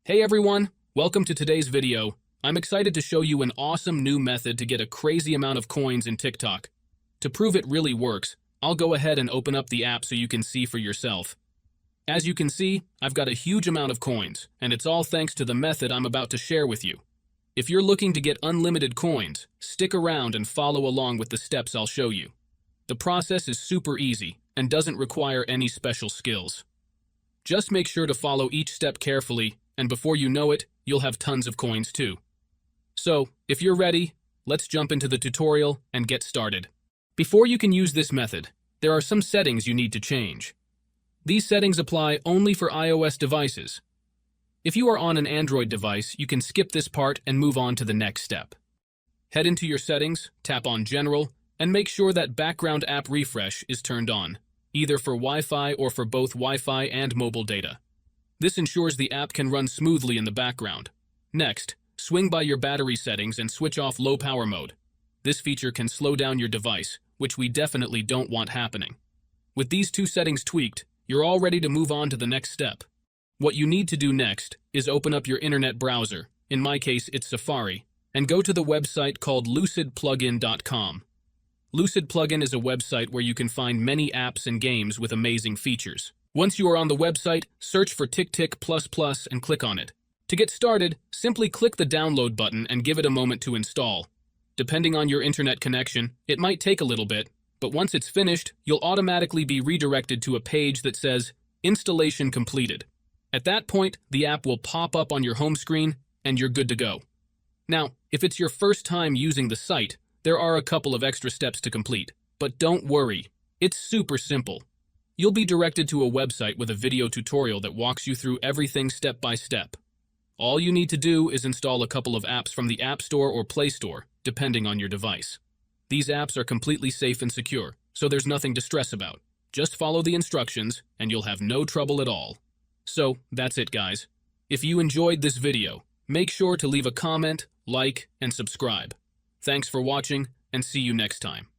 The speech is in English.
Hey everyone, welcome to today's video. I'm excited to show you an awesome new method to get a crazy amount of coins in TikTok. To prove it really works, I'll go ahead and open up the app so you can see for yourself. As you can see, I've got a huge amount of coins, and it's all thanks to the method I'm about to share with you. If you're looking to get unlimited coins, stick around and follow along with the steps I'll show you. The process is super easy and doesn't require any special skills. Just make sure to follow each step carefully, and before you know it, you'll have tons of coins too. So, if you're ready, let's jump into the tutorial and get started. Before you can use this method, there are some settings you need to change. These settings apply only for iOS devices. If you are on an Android device, you can skip this part and move on to the next step. Head into your settings, tap on General, and make sure that background app refresh is turned on, either for Wi-Fi or for both Wi-Fi and mobile data. This ensures the app can run smoothly in the background. Next, swing by your battery settings and switch off low power mode. This feature can slow down your device, which we definitely don't want happening. With these two settings tweaked, you're all ready to move on to the next step. What you need to do next is open up your internet browser, in my case it's Safari, and go to the website called lucidplugin.com. Lucid Plugin is a website where you can find many apps and games with amazing features. Once you are on the website, search for TickTick++ and click on it. To get started, simply click the download button and give it a moment to install. Depending on your internet connection, it might take a little bit, but once it's finished, you'll automatically be redirected to a page that says, Installation completed. At that point, the app will pop up on your home screen, and you're good to go. Now, if it's your first time using the site, there are a couple of extra steps to complete. But don't worry, it's super simple. You'll be directed to a website with a video tutorial that walks you through everything step by step. All you need to do is install a couple of apps from the App Store or Play Store, depending on your device. These apps are completely safe and secure, so there's nothing to stress about. Just follow the instructions, and you'll have no trouble at all. So, that's it guys. If you enjoyed this video, make sure to leave a comment, like, and subscribe. Thanks for watching, and see you next time.